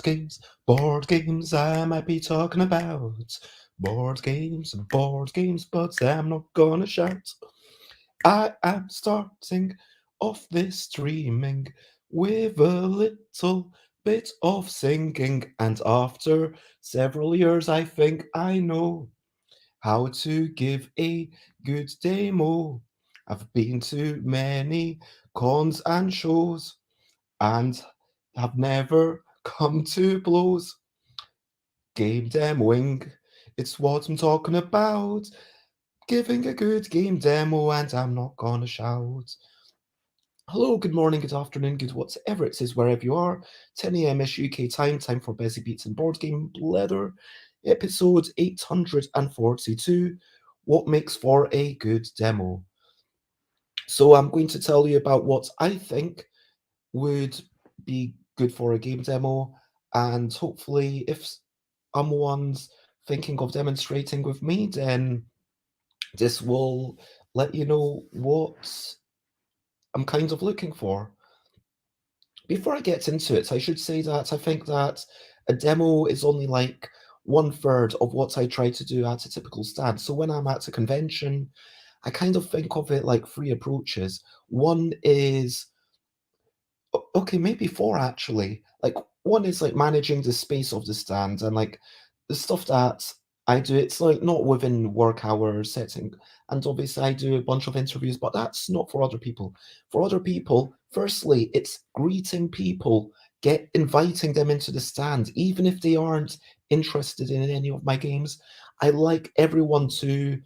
Games. Board games, I might be talking about. Board games, but I'm not gonna shout. I am starting off this streaming with a little bit of singing, and after several years, I think I know how to give a good demo. I've been to many cons and shows and have never come to blows. Game demoing, it's what I'm talking about. Giving a good game demo, and I'm not gonna shout. Hello, good morning, good afternoon, good whatever it is, wherever you are. 10 a.m. ish UK time for Busy Beats and Board Game Blether, episode 842. What makes for a good demo? So, I'm going to tell you about what I think would be good for a game demo, and hopefully, if someone's thinking of demonstrating with me, then this will let you know what I'm kind of looking for. Before I get into it, I should say that I think that a demo is only like one third of what I try to do at a typical stand. So when I'm at a convention, I kind of think of it like three approaches. One is okay, maybe four actually. Like one is like managing the space of the stand and like the stuff that I do. It's like not within work hours setting, and obviously I do a bunch of interviews, but that's not for other people. For other people, firstly, it's greeting people, get inviting them into the stand, even if they aren't interested in any of my games. I like everyone to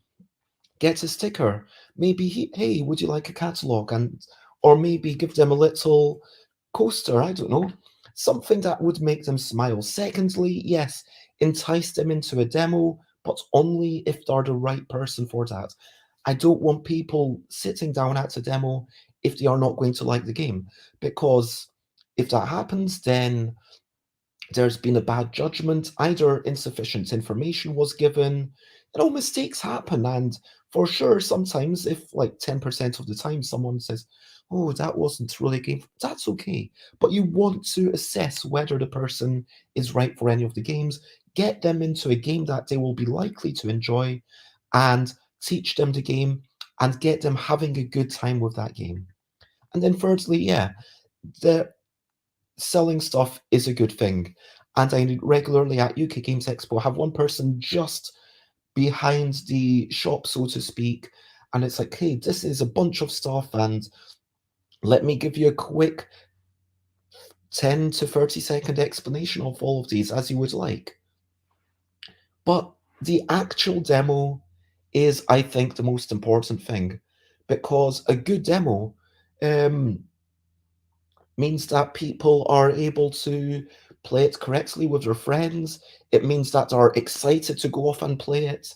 get a sticker. Maybe hey, would you like a catalog? And or maybe give them a little coaster, I don't know, something that would make them smile. Secondly, yes, entice them into a demo, but only if they're the right person for that. I don't want people sitting down at a demo if they are not going to like the game, because if that happens, then there's been a bad judgment, either insufficient information was given. Mistakes happen, and for sure, sometimes if like 10% of the time someone says, "Oh, that wasn't really a game," that's okay. But you want to assess whether the person is right for any of the games, get them into a game that they will be likely to enjoy, and teach them the game and get them having a good time with that game. And then thirdly, yeah, the selling stuff is a good thing. And I regularly at UK Games Expo have one person just behind the shop, so to speak. And it's like, hey, this is a bunch of stuff, and let me give you a quick 10 to 30-second explanation of all of these as you would like. But the actual demo is, I think, the most important thing, because a good demo um, means that people are able to play it correctly with their friends. It means that they're excited to go off and play it.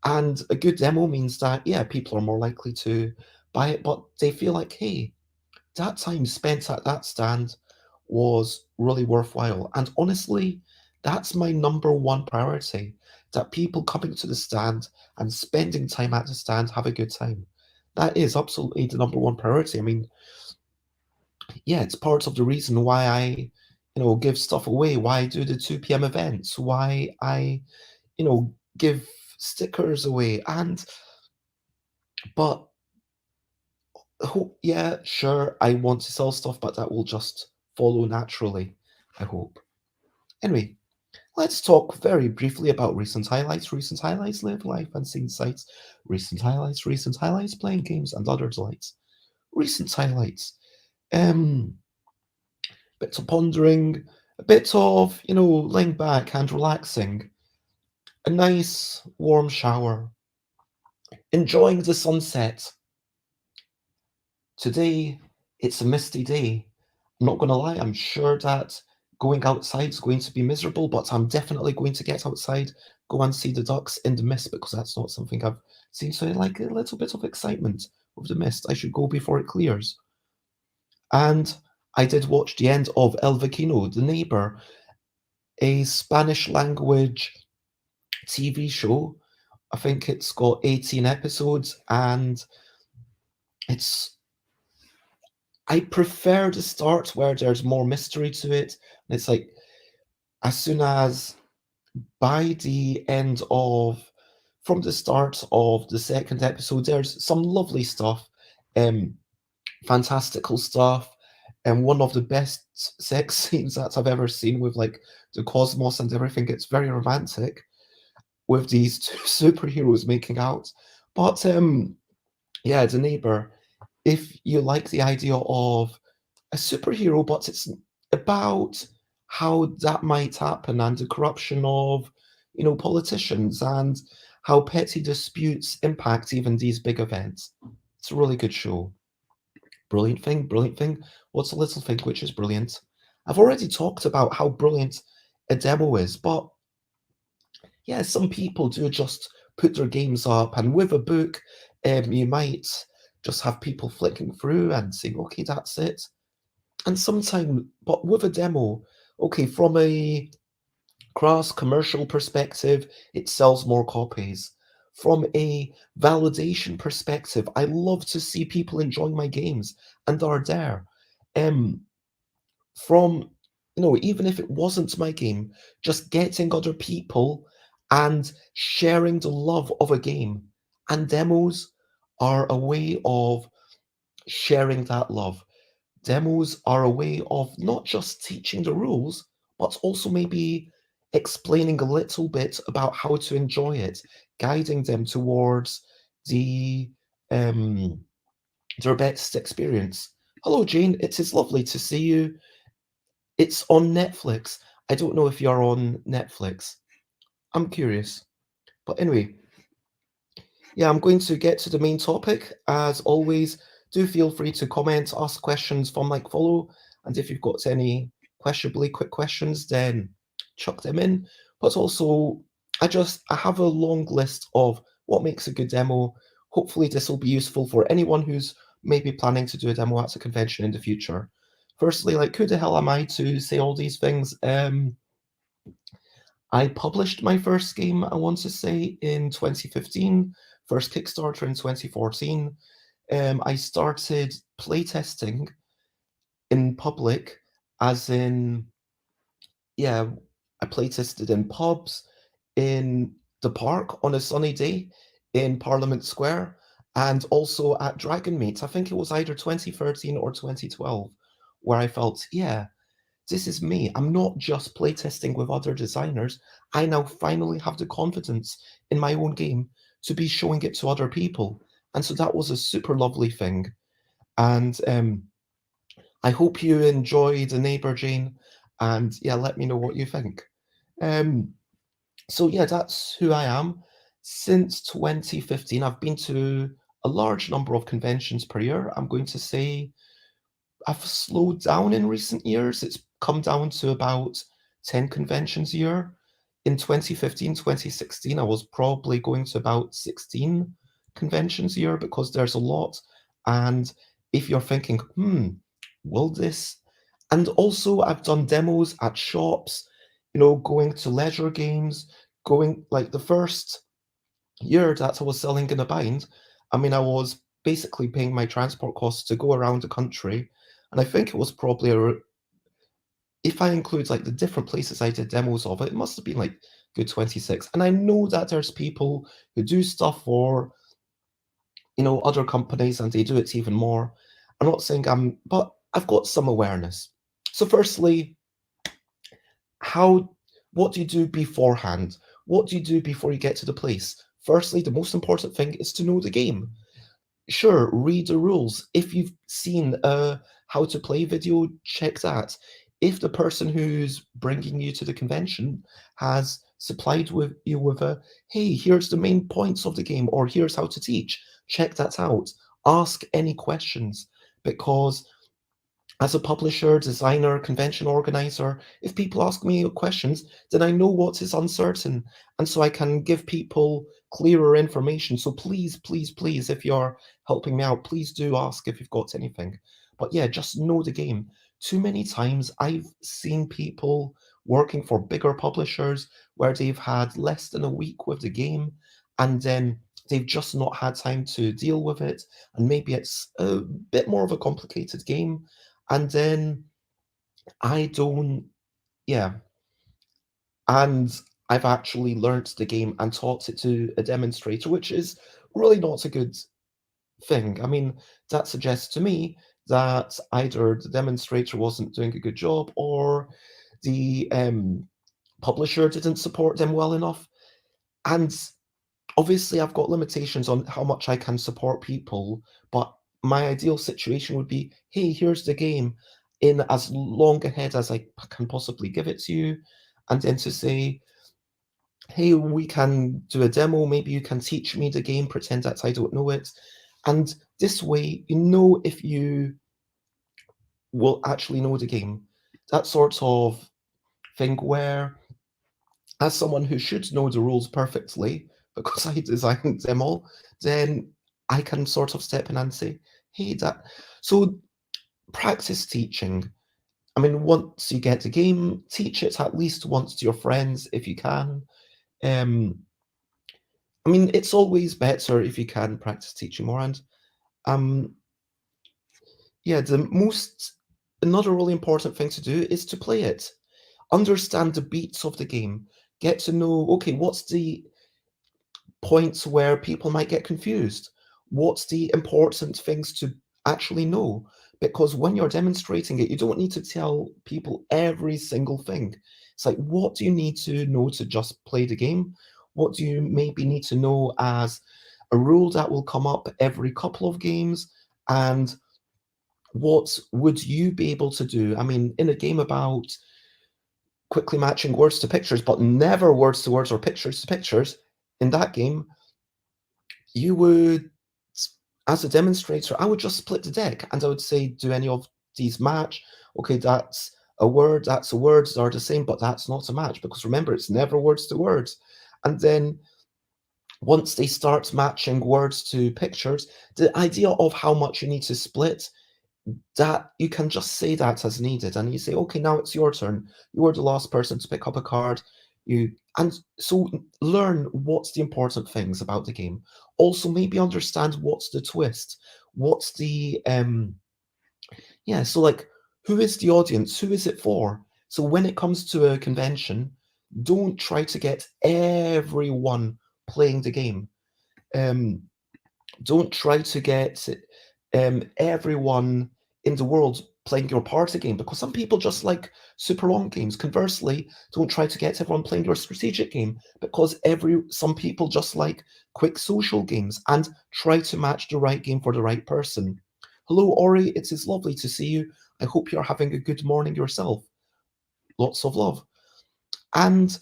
And a good demo means that, yeah, people are more likely to buy it, but they feel like, hey, that time spent at that stand was really worthwhile. And honestly, that's my number one priority, that people coming to the stand and spending time at the stand have a good time. That is absolutely the number one priority. I mean, yeah, it's part of the reason why I, give stuff away, why I do the 2 p.m. events, why I, give stickers away. But yeah, sure, I want to sell stuff, but that will just follow naturally, I hope. Anyway, let's talk very briefly about recent highlights, live life and scene sites, recent highlights, playing games and other delights. Recent highlights. Um, Bits of pondering, a bit of, laying back and relaxing, a nice warm shower, enjoying the sunset. Today, it's a misty day. I'm not going to lie, I'm sure that going outside is going to be miserable, but I'm definitely going to get outside, go and see the ducks in the mist, because that's not something I've seen. So I like a little bit of excitement with the mist. I should go before it clears. And I did watch the end of El Vecino, The Neighbor, a Spanish language TV show I think it's got 18 episodes, and it's I prefer the start where there's more mystery to it. And it's like as soon as by the end of from the start of the second episode, there's some lovely stuff, um, fantastical stuff, and one of the best sex scenes that I've ever seen with like the cosmos and everything. It's very romantic with these two superheroes making out. But yeah, the neighbor. If you like the idea of a superhero, but it's about how that might happen and the corruption of, politicians and how petty disputes impact even these big events. It's a really good show. Brilliant thing, brilliant thing. What's a little thing which is brilliant? I've already talked about how brilliant a demo is, but yeah, some people do just put their games up, and with a book, you might just have people flicking through and saying, okay, that's it. And sometimes, but with a demo, okay, from a cross commercial perspective, it sells more copies. From a validation perspective, I love to see people enjoying my games and are there. Um, from even if it wasn't my game, just getting other people and sharing the love of a game. And demos are a way of sharing that love. Demos are a way of not just teaching the rules, but also maybe explaining a little bit about how to enjoy it, guiding them towards the um their best experience. Hello, Jane. It is lovely to see you. It's on Netflix. I don't know if you're on Netflix. I'm curious. But anyway, yeah, I'm going to get to the main topic. As always, do feel free to comment, ask questions from like follow, and if you've got any questionably quick questions, then chuck them in. But also, I have a long list of what makes a good demo. Hopefully, this will be useful for anyone who's maybe planning to do a demo at a convention in the future. Firstly, like, who the hell am I to say all these things? I published my first game, I want to say, in 2015, first Kickstarter in 2014. I started playtesting in public, as in, yeah, I playtested in pubs, in the park on a sunny day, in Parliament Square, and also at Dragon Meet. I think it was either 2013 or 2012, where I felt, yeah, this is me. I'm not just playtesting with other designers. I now finally have the confidence in my own game to be showing it to other people. And so that was a super lovely thing. And I hope you enjoy The Neighbor, Jane. And yeah, let me know what you think. Um, so yeah, that's who I am. Since 2015, I've been to a large number of conventions per year. I'm going to say I've slowed down in recent years. It's come down to about 10 conventions a year. In 2015, 2016, I was probably going to about 16 conventions a year because there's a lot. And if you're thinking, will this? And also, I've done demos at shops, going to leisure games, going like the first year that I was selling in a bind. I mean, I was basically paying my transport costs to go around the country, and I think it was probably if I include like the different places I did demos of it, it must have been like good 26. And I know that there's people who do stuff for other companies and they do it even more. I'm not saying but I've got some awareness. So firstly, how what do you do beforehand? What do you do before you get to the place? Firstly, the most important thing is to know the game. Sure, read the rules. If you've seen a how to play video, check that. If the person who's bringing you to the convention has supplied with you with a, hey, here's the main points of the game, or here's how to teach, check that out. Ask any questions, because as a publisher, designer, convention organizer, if people ask me questions, then I know what is uncertain. And so I can give people clearer information. So please, please, please, if you're helping me out, please do ask if you've got anything. But yeah, just know the game. Too many times I've seen people working for bigger publishers where they've had less than a week with the game and then they've just not had time to deal with it, and maybe it's a bit more of a complicated game, and then I don't, yeah, and I've actually learnt the game and taught it to a demonstrator, which is really not a good thing. I mean, that suggests to me that either the demonstrator wasn't doing a good job or the publisher didn't support them well enough. And obviously, I've got limitations on how much I can support people, but my ideal situation would be, hey, here's the game in as long ahead as I can possibly give it to you, and then to say, hey, we can do a demo, maybe you can teach me the game, pretend that I don't know it. And this way, you know if you will actually know the game. That sort of thing where, as someone who should know the rules perfectly, because I designed them all, then I can sort of step in and say, hey, that. So practice teaching. I mean, once you get the game, teach it at least once to your friends if you can. Um, I mean, it's always better if you can practice teaching more. And um, yeah, another really important thing to do is to play it. Understand the beats of the game. Get to know, okay, what's the points where people might get confused? What's the important things to actually know? Because when you're demonstrating it, you don't need to tell people every single thing. It's like, what do you need to know to just play the game? What do you maybe need to know as a rule that will come up every couple of games? And what would you be able to do? I mean, in a game about quickly matching words to pictures, but never words to words or pictures to pictures, in that game, you would, as a demonstrator, I would just split the deck and I would say, do any of these match? Okay, that's a word, that's a word, they're the same, but that's not a match, because remember, it's never words to words. And then once they start matching words to pictures, the idea of how much you need to split, that you can just say that as needed, and you say, okay, now it's your turn. You were the last person to pick up a card. And so learn what's the important things about the game. Also, maybe understand what's the twist. What's the yeah, so like, who is the audience? Who is it for? So when it comes to a convention, don't try to get everyone playing the game. Um, don't try to get everyone in the world playing your party game, because some people just like super long games. Conversely, don't try to get everyone playing your strategic game, because some people just like quick social games, and try to match the right game for the right person. Hello, Ori, it is lovely to see you. I hope you're having a good morning yourself. Lots of love. And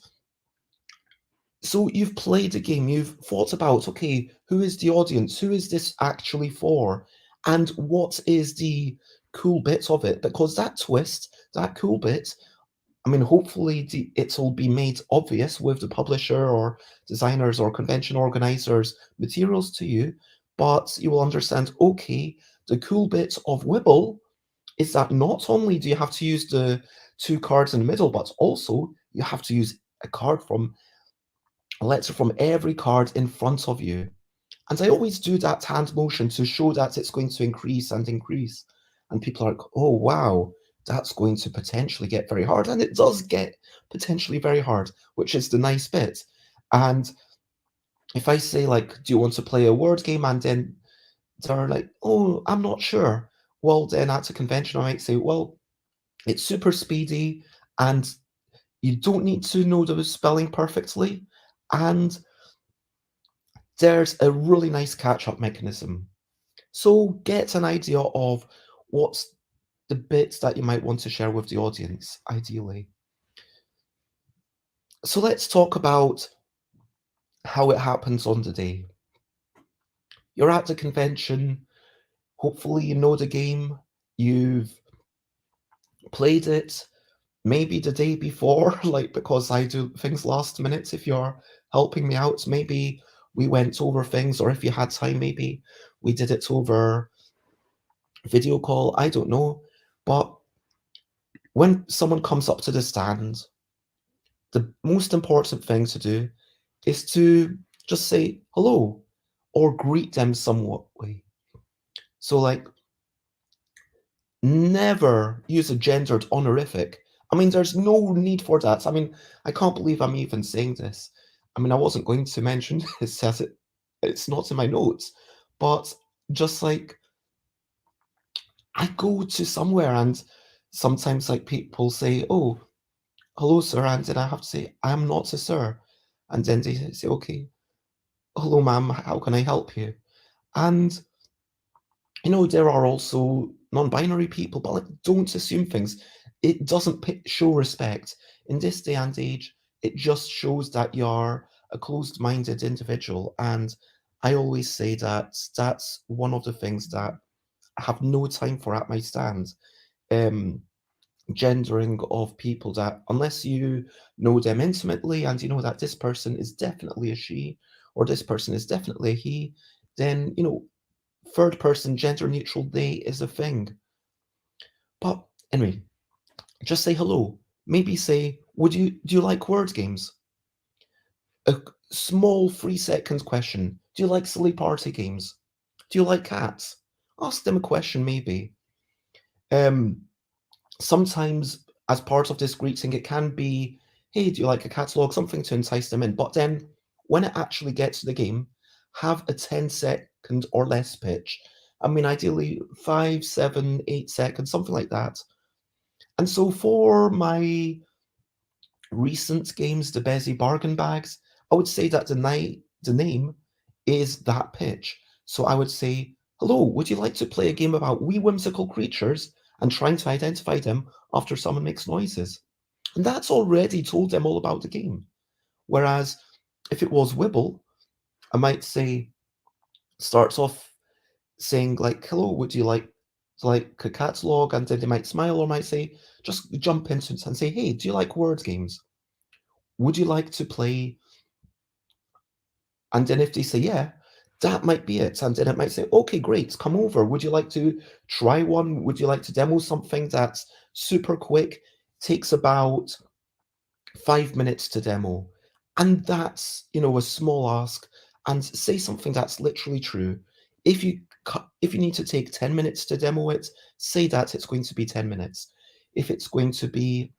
so you've played a game, you've thought about, okay, who is the audience? Who is this actually for? And what is the cool bit of it? Because that twist, that cool bit, I mean, hopefully it'll be made obvious with the publisher or designers or convention organizers' materials to you, but you will understand, okay, the cool bit of Wibble is that not only do you have to use the two cards in the middle, but also you have to use a letter from every card in front of you. And I always do that hand motion to show that it's going to increase and increase. And people are like, oh, wow, that's going to potentially get very hard. And it does get potentially very hard, which is the nice bit. And if I say, like, do you want to play a word game? And then they're like, oh, I'm not sure. Well, then at a convention, I might say, well, it's super speedy and you don't need to know the spelling perfectly. And there's a really nice catch-up mechanism. So get an idea of what's the bits that you might want to share with the audience, ideally. So let's talk about how it happens on the day. You're at the convention, hopefully you know the game, you've played it, maybe the day before, like, because I do things last minute, if you're helping me out, maybe we went over things, or if you had time, maybe we did it over video call, I don't know. But when someone comes up to the stand, the most important thing to do is to just say hello or greet them somewhat way. So, like, never use a gendered honorific. I mean, there's no need for that. I mean, I can't believe I'm even saying this. I mean, I wasn't going to mention this as it's not in my notes, but just like I go to somewhere and sometimes like people say, "Oh, hello, sir," and then I have to say, "I am not a sir," and then they say, "Okay, hello, ma'am, how can I help you?" And there are also non-binary people, but like, don't assume things. It doesn't show respect. In this day and age, it just shows that you're a closed-minded individual. And I always say that that's one of the things that I have no time for at my stand. Um, Gendering of people that, unless you know them intimately and you know that this person is definitely a she or this person is definitely a he, then, third person gender neutral they is a thing. But anyway, just say hello. Maybe say, do you like word games? A small 3 second question. Do you like silly party games? Do you like cats? Ask them a question maybe. Um Sometimes as part of this greeting it can be, hey, do you like a catalog? Something to entice them in. But then when it actually gets to the game, have a 10-second or less pitch. I mean, ideally 5, 7, 8 seconds, something like that. And so for my recent games, the Bezzy Bargain Bags, I would say that the name is that pitch. So I would say, hello, would you like to play a game about wee whimsical creatures and trying to identify them after someone makes noises? And that's already told them all about the game. Whereas if it was Wibble, I might say, starts off saying like, hello, would you like a catalog? And then they might smile or might say, just jump into it and say, hey, do you like word games? Would you like to play? And then if they say, yeah, that might be it. And then it might say, okay, great, come over. Would you like to try one? Would you like to demo something that's super quick? Takes about 5 minutes to demo. And that's, a small ask. And say something that's literally true. If you need to take 10 minutes to demo it, say that it's going to be 10 minutes. If it's going to be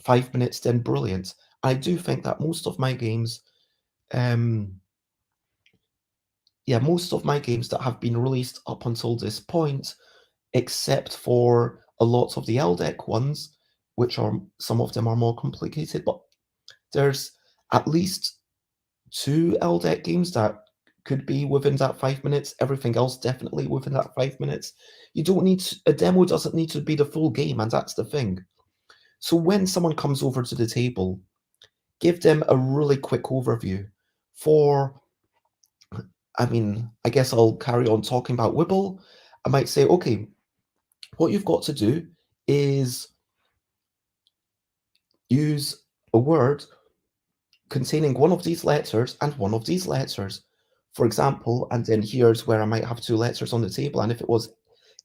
5 minutes, then brilliant. I do think that um, most of my games that have been released up until this point, except for a lot of the LDEC ones, which are some of them are more complicated, but there's at least 2 LDEC games that could be within that 5 minutes. Everything else definitely within that 5 minutes. You don't need a demo doesn't need to be the full game, and that's the thing. So when someone comes over to the table, give them a really quick overview. I guess I'll carry on talking about Wibble. I might say, okay, what you've got to do is use a word containing one of these letters and one of these letters. For example, and then here's where I might have 2 letters on the table, and if it was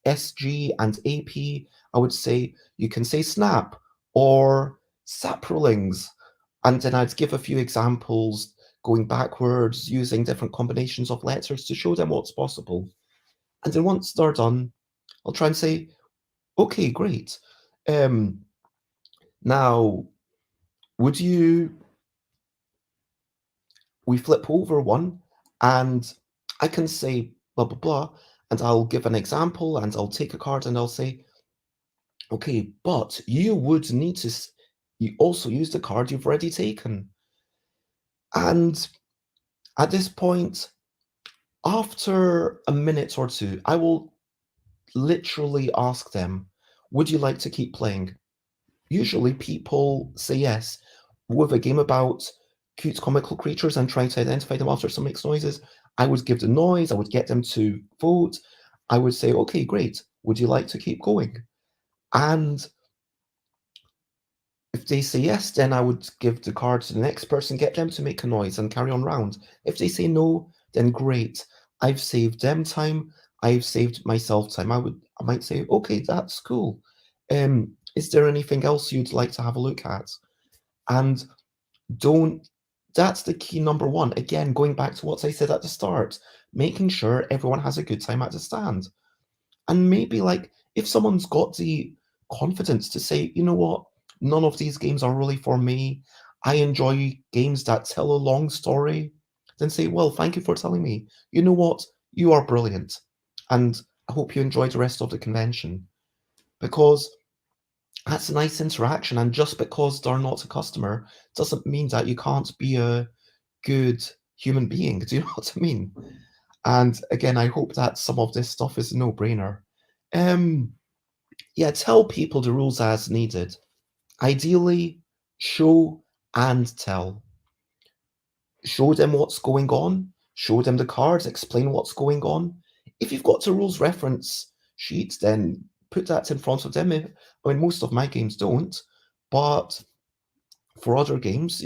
SG and AP, I would say you can say snap or saprolings, and then I'd give a few examples going backwards using different combinations of letters to show them what's possible. And then once they're done, I'll try and say, okay, great. Now, would you we flip over one and I can say blah, blah, blah, and I'll give an example and I'll take a card and I'll say, okay, but you would need to, you also use the card you've already taken. And at this point, after a minute or two, I will literally ask them, would you like to keep playing? Usually people say yes. With a game about cute comical creatures and trying to identify them after some makes noises, I would give the noise, I would get them to vote. I would say, okay, great. Would you like to keep going? And if they say yes, then I would give the card to the next person, get them to make a noise and carry on round. If they say no, then great. I've saved them time. I've saved myself time. I might say, okay, that's cool. Is there anything else you'd like to have a look at? And don't That's the key number one. Again, going back to what I said at the start, making sure everyone has a good time at the stand. And maybe, like, if someone's got the confidence to say, you know what, none of these games are really for me. I enjoy games that tell a long story. Then say, well, thank you for telling me. You know what? You are brilliant. And I hope you enjoy the rest of the convention. Because that's a nice interaction. And just because they're not a customer doesn't mean that you can't be a good human being. Do you know what I mean? And again, I hope that some of this stuff is a no-brainer. Um, yeah, tell people the rules as needed. Ideally, show and tell. Show them what's going on, show them the cards, explain what's going on. If you've got the rules reference sheets, then put that in front of them. I mean, most of my games don't, but for other games,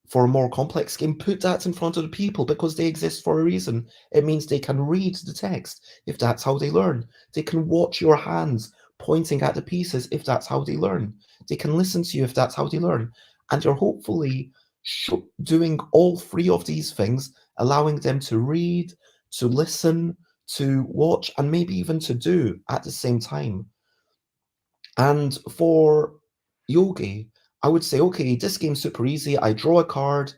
for a more complex game, put that in front of the people because they exist for a reason. It means they can read the text if that's how they learn. They can watch your hands pointing at the pieces if that's how they learn. They can listen to you if that's how they learn. And you're hopefully doing all three of these things, allowing them to read, to listen, to watch, and maybe even to do at the same time. And for Yogi, I would say, okay, this game's super easy. I draw a card,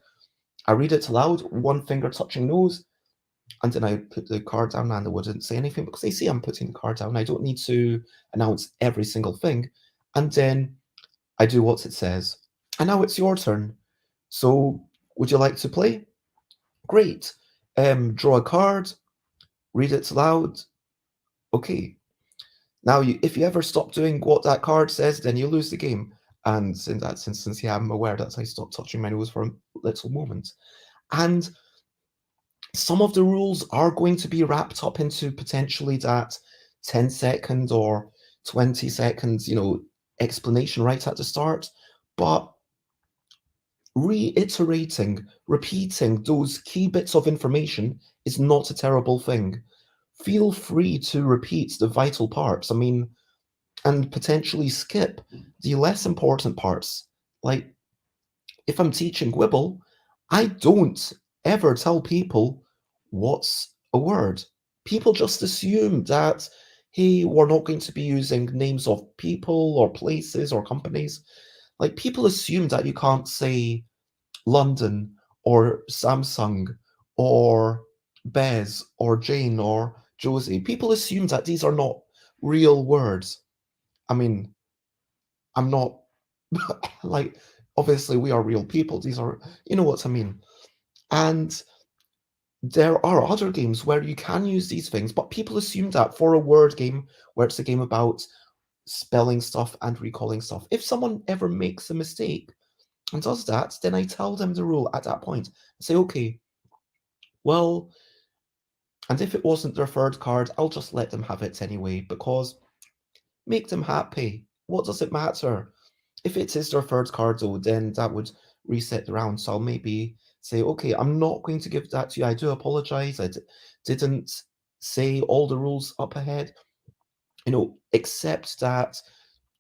I read it aloud, one finger touching nose, and then I put the card down and I wouldn't say anything because they see I'm putting the card down. I don't need to announce every single thing. And then I do what it says. And now it's your turn. So would you like to play? Great. Draw a card, read it aloud. Okay. Now, if you ever stop doing what that card says, then you lose the game. And in that instance, yeah, I'm aware that I stopped touching my nose for a little moment. And some of the rules are going to be wrapped up into potentially that 10-second or 20 seconds, explanation right at the start. But reiterating, repeating those key bits of information is not a terrible thing. Feel free to repeat the vital parts. I mean, and potentially skip the less important parts. Like, if I'm teaching Gwibble, I don't ever tell people what's a word. People just assume that, hey, we're not going to be using names of people or places or companies. Like, people assume that you can't say London or Samsung or Bez or Jane or Josie. People assume that these are not real words. I mean, I'm not like, obviously we are real people. These are, you know what I mean. And there are other games where you can use these things, but people assume that for a word game where it's a game about spelling stuff and recalling stuff. If someone ever makes a mistake and does that, then I tell them the rule at that point. I say, okay, well, and if it wasn't their third card, I'll just let them have it anyway, because make them happy. What does it matter? If it is their third card, though, then that would reset the round. So I'll maybe say, okay, I'm not going to give that to you. I do apologize. I didn't say all the rules up ahead. Except that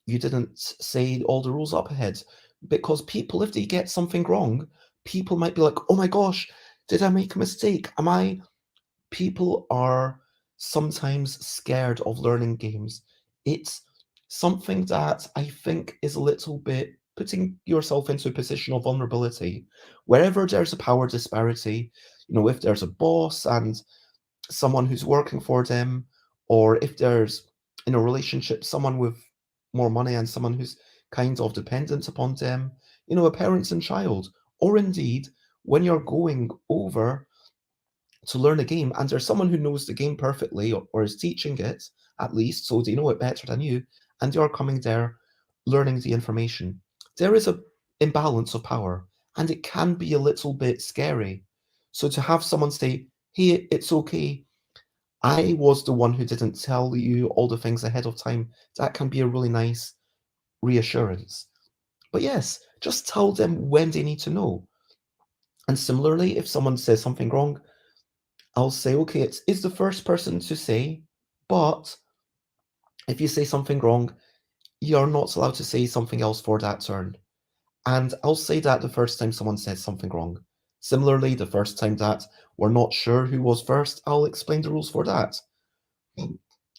you didn't say all the rules up ahead. Because people, if they get something wrong, people might be like, oh my gosh, did I make a mistake? People are sometimes scared of learning games. It's something that I think is a little bit putting yourself into a position of vulnerability. Wherever there's a power disparity, if there's a boss and someone who's working for them, or if there's in a relationship someone with more money and someone who's kind of dependent upon them, a parent and child, or indeed when you're going over to learn a game and there's someone who knows the game perfectly, or is teaching it at least, so they know it better than you, and you're coming there learning the information. There is a imbalance of power, and it can be a little bit scary. So to have someone say, hey, it's okay, I was the one who didn't tell you all the things ahead of time, that can be a really nice reassurance. But yes, just tell them when they need to know. And similarly, if someone says something wrong, I'll say, okay, it's the first person to say, but if you say something wrong, you're not allowed to say something else for that turn. And I'll say that the first time someone says something wrong. Similarly, the first time that we're not sure who was first, I'll explain the rules for that.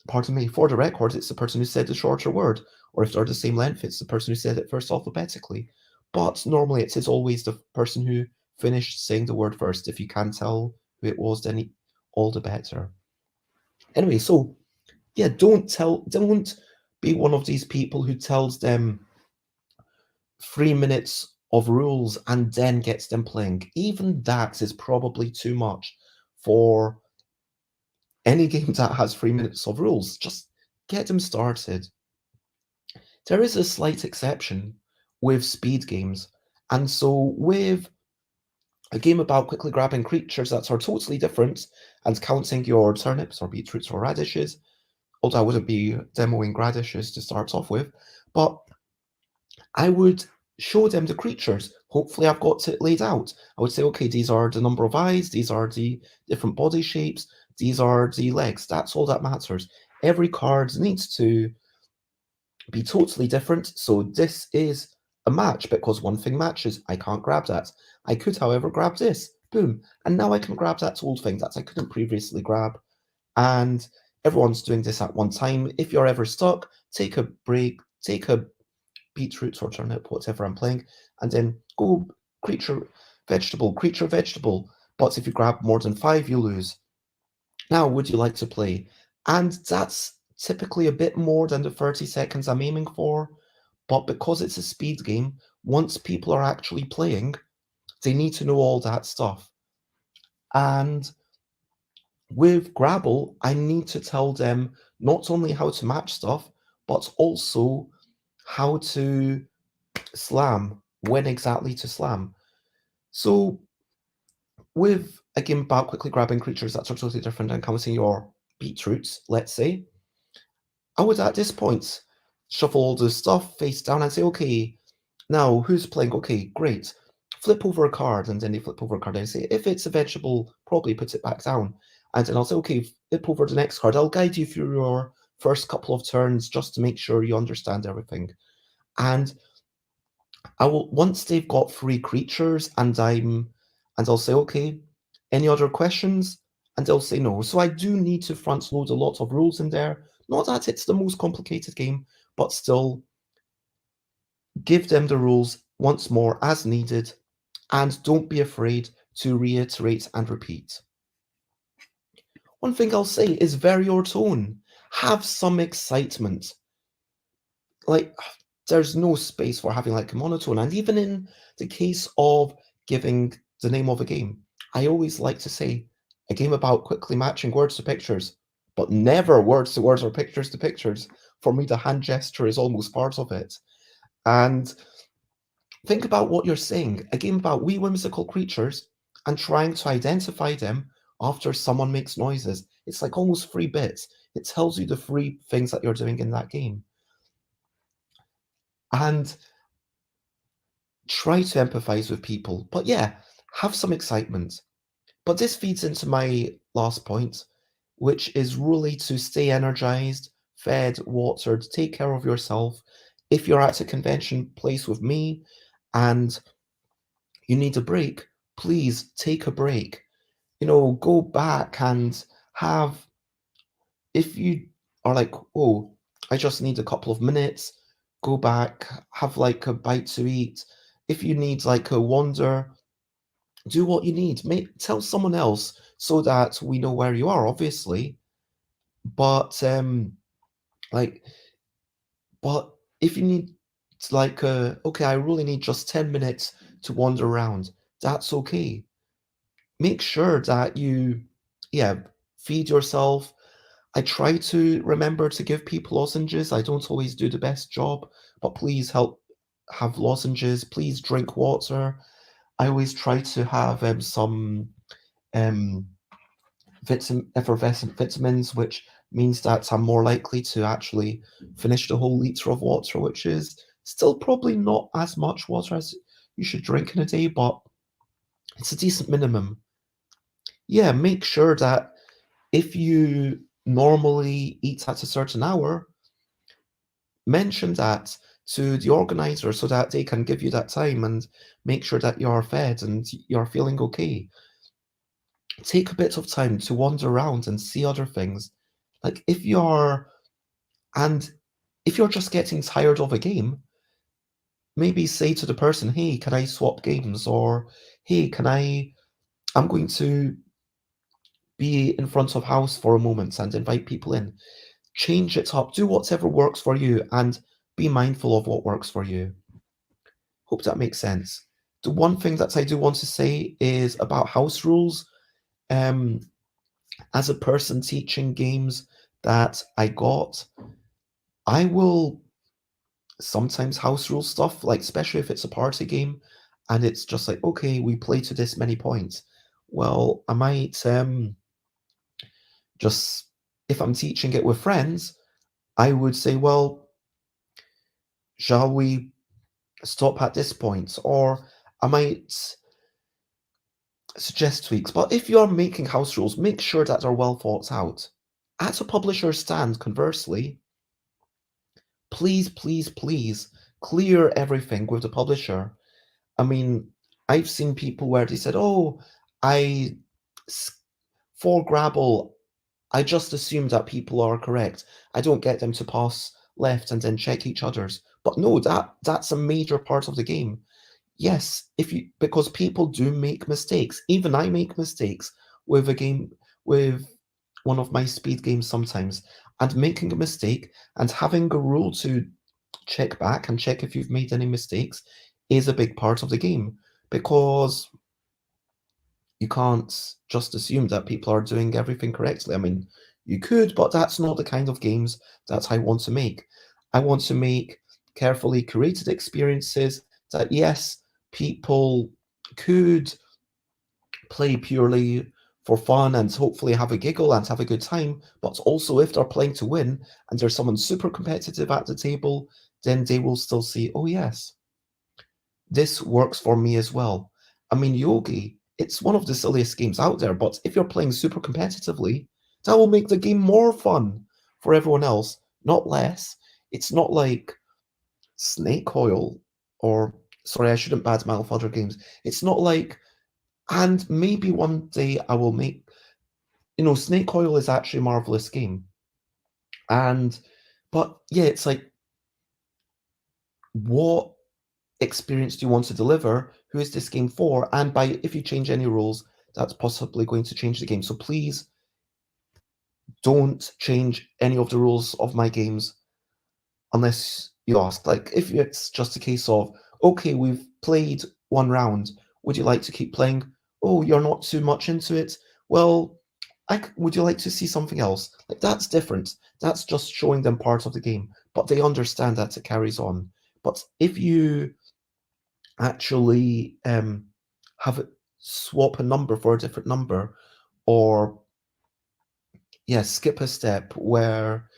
Pardon me, for the record, it's the person who said the shorter word, or if they're the same length, it's the person who said it first alphabetically. But normally it is always the person who finished saying the word first. If you can tell who it was, then all the better. Anyway, so yeah, don't be one of these people who tells them 3 minutes of rules and then gets them playing. Even that is probably too much for any game that has 3 minutes of rules. Just get them started. There is a slight exception with speed games, and so with a game about quickly grabbing creatures that are totally different and counting your turnips or beetroots or radishes, although I wouldn't be demoing radishes to start off with, but I would show them the creatures. Hopefully I've got it laid out. I would say, okay, these are the number of eyes, these are the different body shapes, these are the legs. That's all that matters. Every card needs to be totally different. So this is a match because one thing matches. I can't grab that. I could, however, grab this. Boom. And now I can grab that old thing that I couldn't previously grab. And everyone's doing this at one time. If you're ever stuck, take a break, take a beetroot or turnip, whatever I'm playing, and then go creature, vegetable, creature, vegetable. But if you grab more than 5, you lose. Now, would you like to play? And that's typically a bit more than the 30 seconds I'm aiming for, but because it's a speed game, once people are actually playing, they need to know all that stuff. And with Grabble, I need to tell them not only how to match stuff, but also how to slam, when exactly to slam. So with a game about quickly grabbing creatures that are totally different and counting your beetroots, let's say, I would at this point shuffle all the stuff face down and say, okay, now who's playing? Okay, great. Flip over a card, and then they flip over a card and say, if it's a vegetable, probably put it back down. And then I'll say, okay, flip over the next card. I'll guide you through your first couple of turns just to make sure you understand everything. And I will, once they've got 3 creatures and I'll say, okay, any other questions? And they'll say no. So I do need to front load a lot of rules in there. Not that it's the most complicated game, but still give them the rules once more as needed, and don't be afraid to reiterate and repeat. One thing I'll say is vary your tone. Have some excitement. Like, there's no space for having like a monotone. And even in the case of giving the name of a game, I always like to say a game about quickly matching words to pictures, but never words to words or pictures to pictures. For me, the hand gesture is almost part of it. And think about what you're saying. A game about wee whimsical creatures and trying to identify them after someone makes noises. It's like almost 3 bits. It tells you the 3 things that you're doing in that game. And try to empathize with people. But yeah, have some excitement. But this feeds into my last point, which is really to stay energized, fed, watered, take care of yourself. If you're at a convention place with me and you need a break, please take a break. Go back and have, if you are like, oh, I just need a couple of minutes, go back, have like a bite to eat. If you need like a wander, do what you need. Tell someone else so that we know where you are, obviously. But like, but if you need like, okay, I really need just 10 minutes to wander around, that's okay. Make sure that you, yeah, feed yourself. I try to remember to give people lozenges. I don't always do the best job, but please help have lozenges. Please drink water. I always try to have some um, effervescent vitamins, which means that I'm more likely to actually finish the whole liter of water, which is still probably not as much water as you should drink in a day, but it's a decent minimum. Yeah, make sure that if you normally eat at a certain hour, mention that. to the organizer so that they can give you that time and make sure that you're fed and you're feeling okay. Take a bit of time to wander around and see other things. Like and if you're just getting tired of a game, maybe say to the person, hey, can I swap games? Or hey, I'm going to be in front of house for a moment and invite people in. Change it up, do whatever works for you, and be mindful of what works for you. Hope that makes sense. The one thing that I do want to say is about house rules. Um, as a person teaching games that I got, I will sometimes house rule stuff, like especially if it's a party game and it's just like, okay, we play to this many points. Well, I might just, if I'm teaching it with friends, I would say, well, shall we stop at this point? Or I might suggest tweaks. But if you're making house rules, make sure that they're well thought out. At a publisher's stand, conversely, please, please, please clear everything with the publisher. I mean, I've seen people where they said, oh, I, for Grabble, I just assume that people are correct. I don't get them to pass left and then check each other's. But no, that's a major part of the game. Yes, because people do make mistakes. Even I make mistakes with a game with one of my speed games sometimes. And making a mistake and having a rule to check back and check if you've made any mistakes is a big part of the game, because you can't just assume that people are doing everything correctly. I mean, you could, but that's not the kind of games that I want to make. I want to make carefully curated experiences that, yes, people could play purely for fun and hopefully have a giggle and have a good time, but also if they're playing to win and there's someone super competitive at the table, then they will still say, oh, yes, this works for me as well. I mean, Yogi, it's one of the silliest games out there, but if you're playing super competitively, that will make the game more fun for everyone else, not less. It's not like Snake Oil, or sorry, I shouldn't badmouth other games. It's not like, and maybe one day I will make, Snake Oil is actually a marvelous game. But yeah, it's like, what experience do you want to deliver? Who is this game for? And if you change any rules, that's possibly going to change the game. So please don't change any of the rules of my games unless you ask. Like, if it's just a case of, okay, we've played one round, would you like to keep playing? Oh, you're not too much into it. Well, would you like to see something else? Like, that's different. That's just showing them part of the game, but they understand that it carries on. But if you actually have it swap a number for a different number, or skip a step where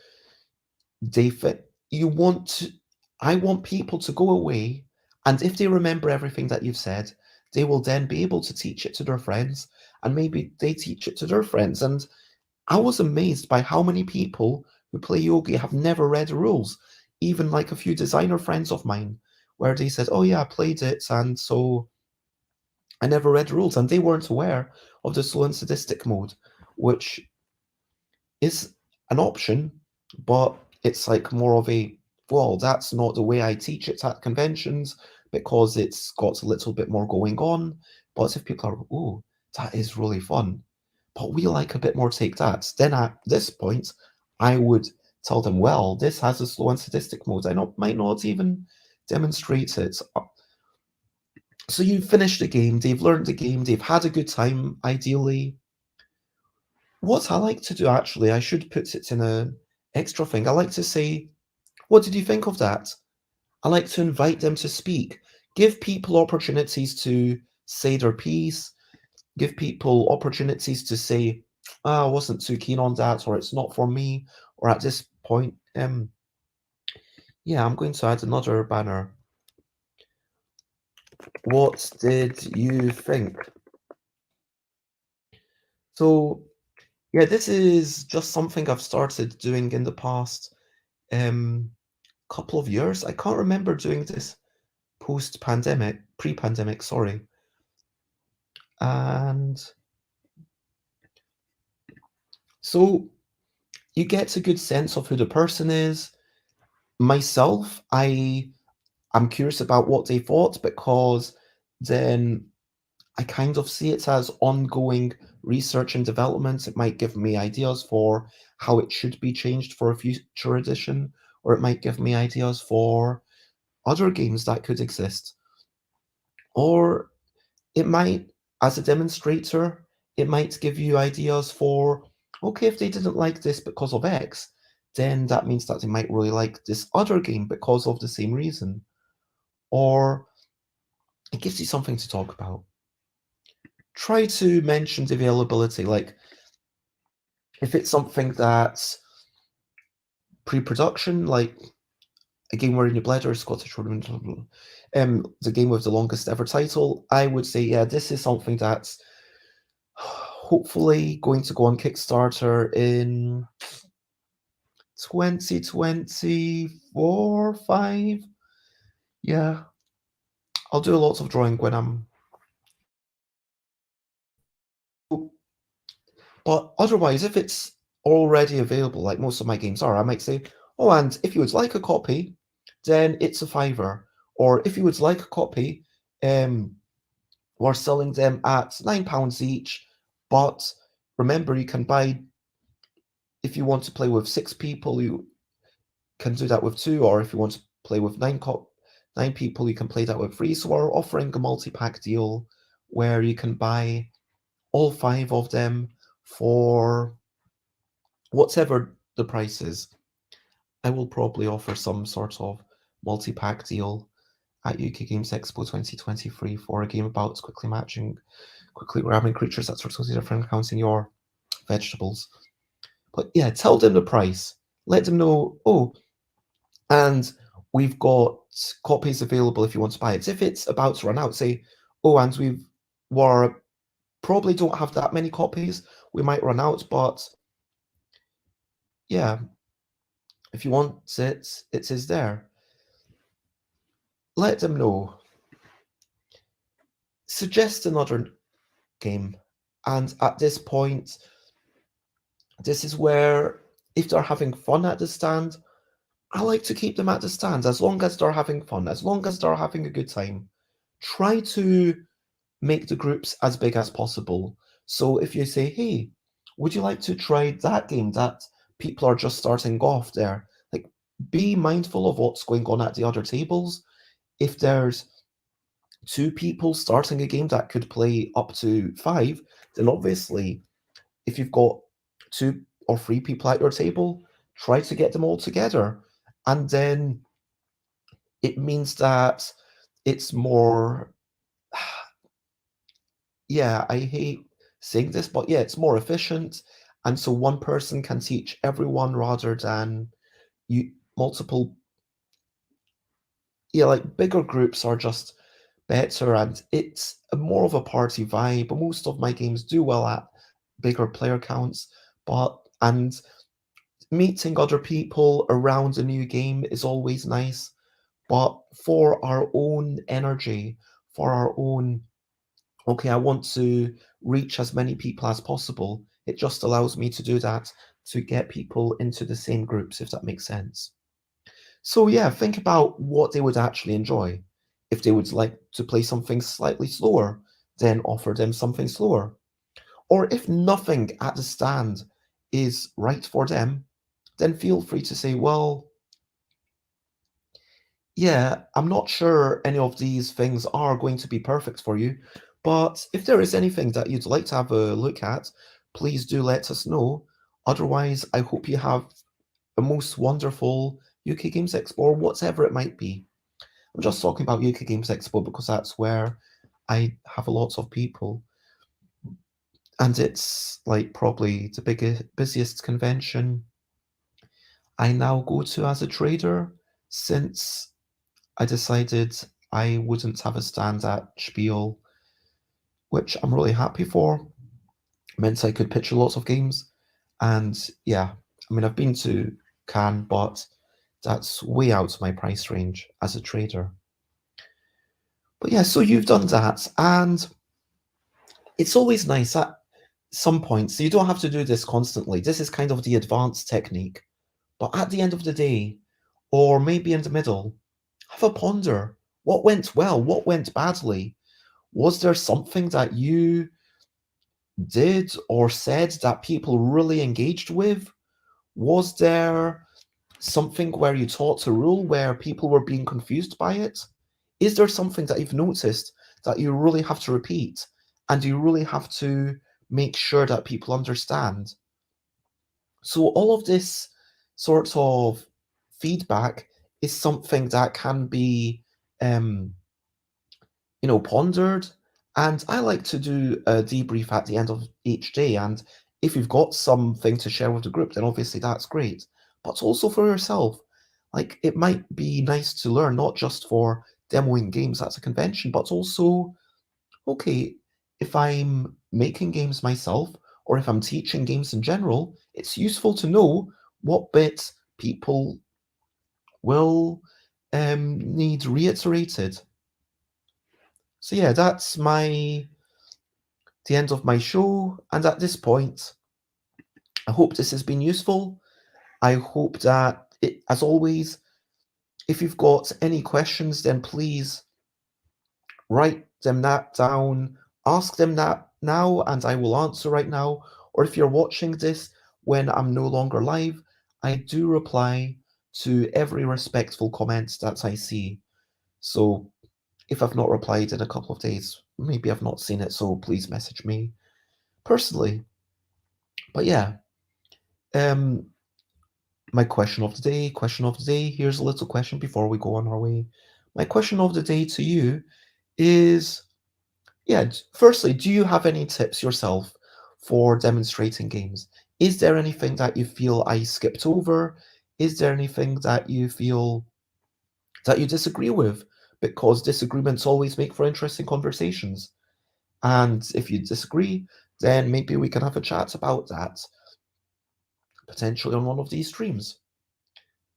they fit, I want people to go away, and if they remember everything that you've said, they will then be able to teach it to their friends, and maybe they teach it to their friends. And I was amazed by how many people who play Yogi have never read the rules, even like a few designer friends of mine, where they said, oh yeah, I played it, and so I never read the rules, and they weren't aware of the slow and sadistic mode, which is an option, but it's like more of a, well, that's not the way I teach it at conventions, because it's got a little bit more going on. But if people are, oh, that is really fun, but we like a bit more take that, then at this point, I would tell them, well, this has a slow and sadistic mode. Might not even demonstrate it. So you finish the game, they've learned the game, they've had a good time, ideally. What I like to do, actually, I should put it in an extra thing. I like to say, what did you think of that? I like to invite them to speak, give people opportunities to say their piece, give people opportunities to say, I wasn't too keen on that, or it's not for me, or at this point, yeah, I'm going to add another banner. What did you think? So, yeah, this is just something I've started doing in the past. couple of years. I can't remember doing this post-pandemic, pre-pandemic, sorry. And so you get a good sense of who the person is. Myself, I'm curious about what they thought, because then I kind of see it as ongoing research and development. It might give me ideas for how it should be changed for a future edition, or it might give me ideas for other games that could exist. Or it might, as a demonstrator, it might give you ideas for, okay, if they didn't like this because of X, then that means that they might really like this other game because of the same reason. Or it gives you something to talk about. Try to mention the availability, like if it's something that's pre-production, like a game where you bled or Scottish tournament, the game with the longest ever title, I would say, yeah, this is something that's hopefully going to go on Kickstarter in 2024, 5. Yeah, I'll do a lot of drawing when I'm. But otherwise, if it's already available, like most of my games are, I might say, oh, and if you would like a copy, then it's a £5. Or if you would like a copy, we're selling them at £9 each. But remember, you can buy, if you want to play with 6 people, you can do that with 2, or if you want to play with 9 people, you can play that with 3. So we're offering a multi-pack deal where you can buy all 5 of them for whatever the price is. I will probably offer some sort of multi-pack deal at UK Games Expo 2023 for a game about quickly grabbing creatures that are totally different, counting your vegetables. But yeah, tell them the price. Let them know, oh, and we've got copies available if you want to buy it. If it's about to run out, say, oh, and we're probably don't have that many copies. We might run out, but yeah, if you want it, it is there. Let them know. Suggest another game. And at this point, this is where, if they're having fun at the stand, I like to keep them at the stand as long as they're having fun, as long as they're having a good time. Try to make the groups as big as possible. So if you say, hey, would you like to try that game that people are just starting off there? Like, be mindful of what's going on at the other tables. If there's 2 people starting a game that could play up to 5, then obviously, if you've got 2 or 3 people at your table, try to get them all together. And then it means that it's more, yeah, I hate saying this, but yeah, it's more efficient. And so one person can teach everyone rather than multiple. Yeah, like bigger groups are just better, and it's more of a party vibe. Most of my games do well at bigger player counts, and meeting other people around a new game is always nice. But for our own energy, for our own, okay, I want to reach as many people as possible, it just allows me to do that, to get people into the same groups, if that makes sense. So yeah, think about what they would actually enjoy. If they would like to play something slightly slower, then offer them something slower. Or if nothing at the stand is right for them, then feel free to say, well, yeah, I'm not sure any of these things are going to be perfect for you, but if there is anything that you'd like to have a look at, please do let us know. Otherwise, I hope you have a most wonderful UK Games Expo, or whatever it might be. I'm just talking about UK Games Expo because that's where I have a lot of people. And it's like probably the busiest convention I now go to as a trader, since I decided I wouldn't have a stand at Spiel, which I'm really happy for. Meant I could picture lots of games. And yeah, I mean, I've been to Cannes, but That's way out of my price range as a trader. But yeah, so you've done that, and it's always nice at some points. So you don't have to do this constantly. This is kind of the advanced technique. But at the end of the day, or maybe in the middle, have a ponder. What went well? What went badly? Was there something that you did or said that people really engaged with? Was there something where you taught a rule where people were being confused by it? Is there something that you've noticed that you really have to repeat and you really have to make sure that people understand? So, all of this sort of feedback is something that can be um, pondered. And I like to do a debrief at the end of each day. And if you've got something to share with the group, then obviously that's great. But also for yourself, like it might be nice to learn, not just for demoing games at a convention, but also, okay, if I'm making games myself or if I'm teaching games in general, it's useful to know what bits people will need reiterated. So yeah, that's the end of my show. And at this point, I hope this has been useful. I hope that, as always, if you've got any questions, then please write them that down, ask them that now, and I will answer right now. Or if you're watching this when I'm no longer live, I do reply to every respectful comment that I see. So if I've not replied in a couple of days, maybe I've not seen it, so please message me personally. But yeah, um, my question of the day, here's a little question before we go on our way. My question of the day to you is, yeah, firstly, do you have any tips yourself for demonstrating games? Is there anything that you feel I skipped over? Is there anything that you feel that you disagree with? Because disagreements always make for interesting conversations. And if you disagree, then maybe we can have a chat about that, potentially on one of these streams.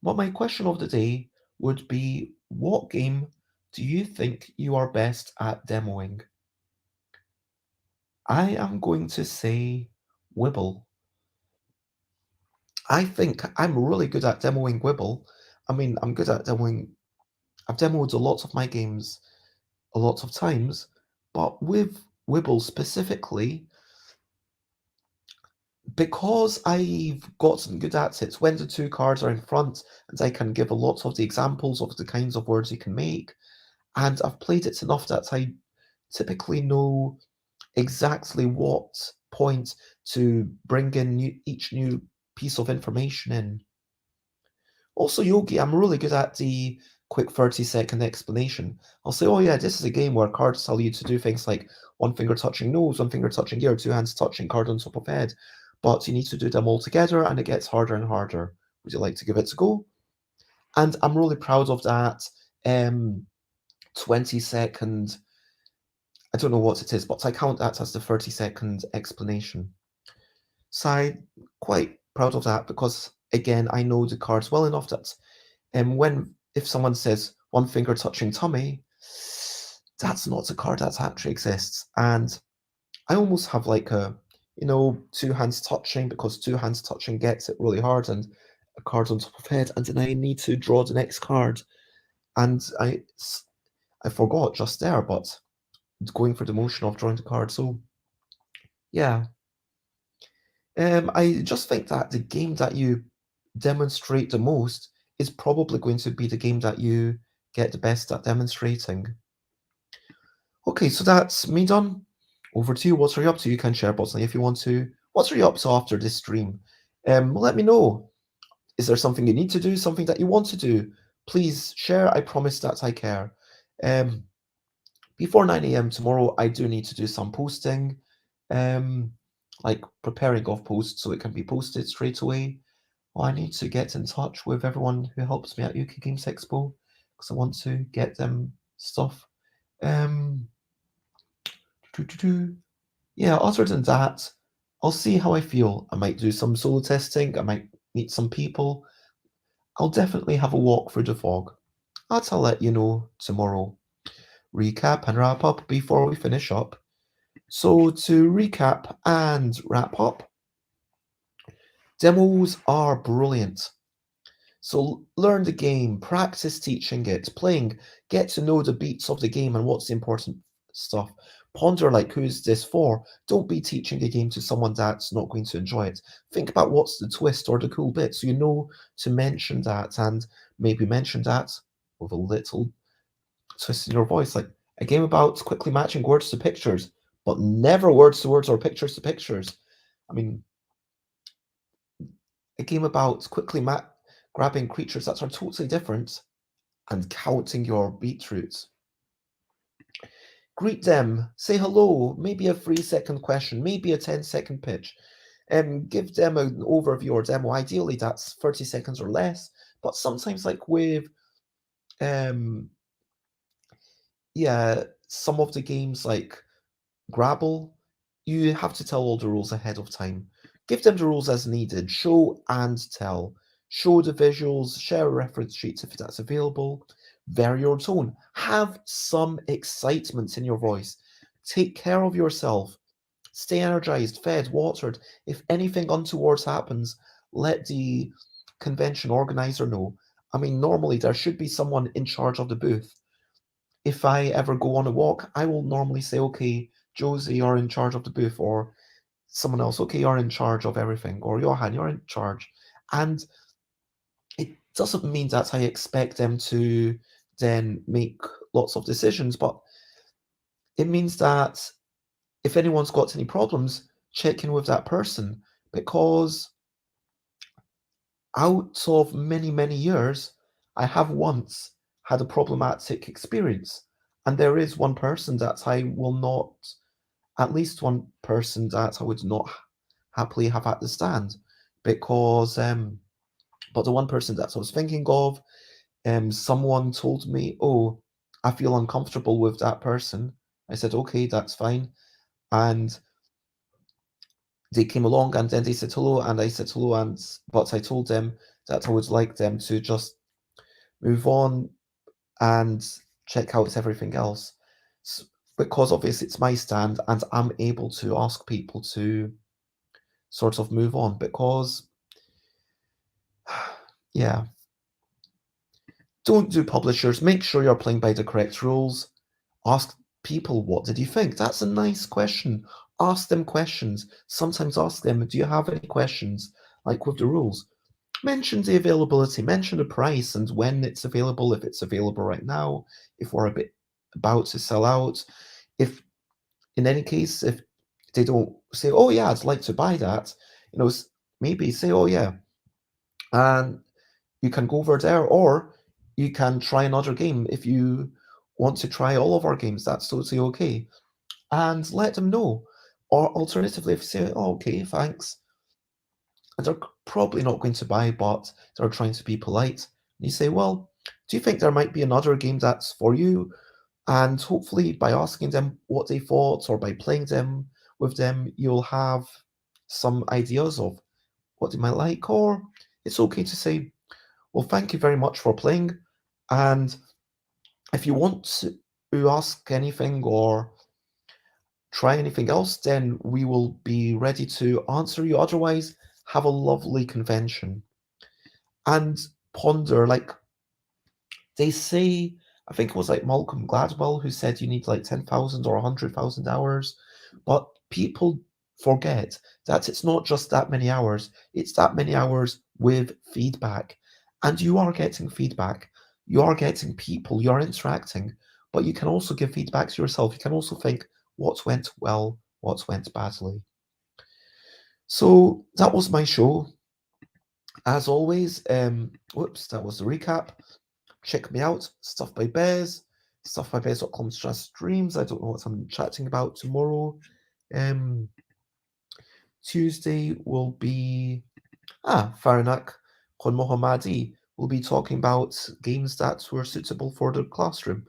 But my question of the day would be, what game do you think you are best at demoing? I am going to say Wibble. I think I'm really good at demoing Wibble. I mean, I'm good at demoing. I've demoed a lot of my games a lot of times, but with Wibble specifically, because I've gotten good at it, when the two cards are in front and I can give a lot of the examples of the kinds of words you can make, and I've played it enough that I typically know exactly what point to bring in each new piece of information in. Also, Yogi, I'm really good at the quick 30-second explanation. I'll say, oh yeah, this is a game where cards tell you to do things like one finger touching nose, one finger touching ear, two hands touching card on top of head. But you need to do them all together and it gets harder and harder. Would you like to give it a go? And I'm really proud of that 20-second, I don't know what it is, but I count that as the 30-second explanation. So I'm quite proud of that because, again, I know the cards well enough that if someone says one finger touching tummy, that's not a card that actually exists. And I almost have like two hands touching, because two hands touching gets it really hard, and a card on top of head, and then I need to draw the next card. And I forgot just there, but going for the motion of drawing the card. So yeah, I just think that the game that you demonstrate the most is probably going to be the game that you get the best at demonstrating. Okay, so that's me done. Over to you. What are you up to? You can share, Bosley, if you want to. What are you up to after this stream? Let me know. Is there something you need to do? Something that you want to do? Please share. I promise that I care. Before 9 a.m. tomorrow, I do need to do some posting, like preparing of posts so it can be posted straight away. I need to get in touch with everyone who helps me at UK Games Expo because I want to get them stuff. Yeah, other than that, I'll see how I feel. I might do some solo testing. I might meet some people. I'll definitely have a walk through the fog. That I'll let you know tomorrow. Recap and wrap up before we finish up. So, to recap and wrap up, demos are brilliant. So, learn the game, practice teaching it, playing, get to know the beats of the game and what's the important stuff. Ponder, like, who's this for? Don't be teaching a game to someone that's not going to enjoy it. Think about what's the twist or the cool bit so you know to mention that, and maybe mention that with a little twist in your voice, like a game about quickly matching words to pictures, but never words to words or pictures to pictures. I mean, a game about quickly grabbing creatures that are totally different and counting your beetroots. Greet them, say hello, maybe a 3 second question, maybe a 10 second pitch. Give them an overview or demo. Ideally, that's 30 seconds or less. But sometimes, like with yeah, some of the games like Grabble, you have to tell all the rules ahead of time. Give them the rules as needed. Show and tell. Show the visuals, share reference sheets if that's available. Vary your tone. Have some excitement in your voice. Take care of yourself. Stay energized, fed, watered. If anything untoward happens, let the convention organizer know. I mean, normally there should be someone in charge of the booth. If I ever go on a walk, I will normally say, okay, Josie, you're in charge of the booth, or someone else, okay, you're in charge of everything, or Johan, you're in charge. And it doesn't mean that I expect them to then make lots of decisions, but it means that if anyone's got any problems, check in with that person, because out of many, many years, I have once had a problematic experience. And there is one person that I will not, at least one person that I would not happily have at the stand, because, but the one person that I was thinking of, someone told me, oh, I feel uncomfortable with that person. I said, okay, that's fine. And they came along and then they said hello, and I said hello, and but I told them that I would like them to just move on and check out everything else. Because obviously it's my stand and I'm able to ask people to sort of move on because, yeah. Don't do publishers. Make sure you're playing by the correct rules. Ask people, what did you think? That's a nice question. Ask them questions. Sometimes ask them, do you have any questions? Like with the rules. Mention the availability, mention the price and when it's available, if it's available right now, if we're a bit about to sell out. If, in any case, if they don't say, oh yeah, I'd like to buy that, maybe say, oh yeah, and you can go over there, or you can try another game. If you want to try all of our games, that's totally okay. And let them know. Or alternatively, if you say, oh, okay, thanks, and they're probably not going to buy, but they're trying to be polite, and you say, well, do you think there might be another game that's for you? And hopefully, by asking them what they thought or by playing them with them, you'll have some ideas of what they might like. Or it's okay to say, well, thank you very much for playing. And if you want to ask anything or try anything else, then we will be ready to answer you. Otherwise, have a lovely convention. And ponder, like they say, I think it was like Malcolm Gladwell who said you need like 10,000 or 100,000 hours. But people forget that it's not just that many hours, it's that many hours with feedback. And you are getting feedback, you are getting people, you're interacting, but you can also give feedback to yourself. You can also think what went well, what went badly. So that was my show. As always, that was the recap. Check me out, Stuff by Bears, stuffbybears.com/streams. I don't know what I'm chatting about tomorrow. Tuesday will be Faranak Kon Mohammadi will be talking about games that were suitable for the classroom.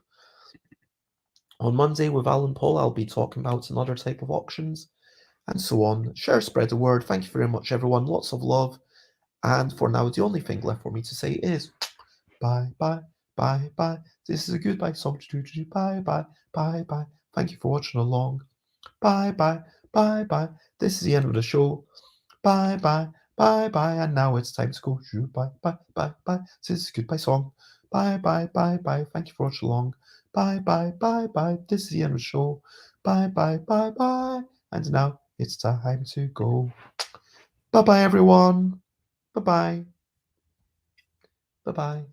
On Monday with Alan Paul, I'll be talking about another type of auctions, and so on. Share, spread the word. Thank you very much, everyone. Lots of love, And for now, the only thing left for me to say is bye, bye, bye, bye. This is a goodbye song to do. Bye, bye, bye, bye. Thank you for watching along. Bye, bye, bye, bye. This is the end of the show. Bye, bye, bye, bye. And now it's time to go. Bye, bye, bye, bye. This is a goodbye song. Bye, bye, bye, bye. Thank you for watching along. Bye, bye, bye, bye. This is the end of the show. Bye, bye, bye, bye. And now it's time to go. Bye, bye, everyone. Bye, bye. Bye, bye.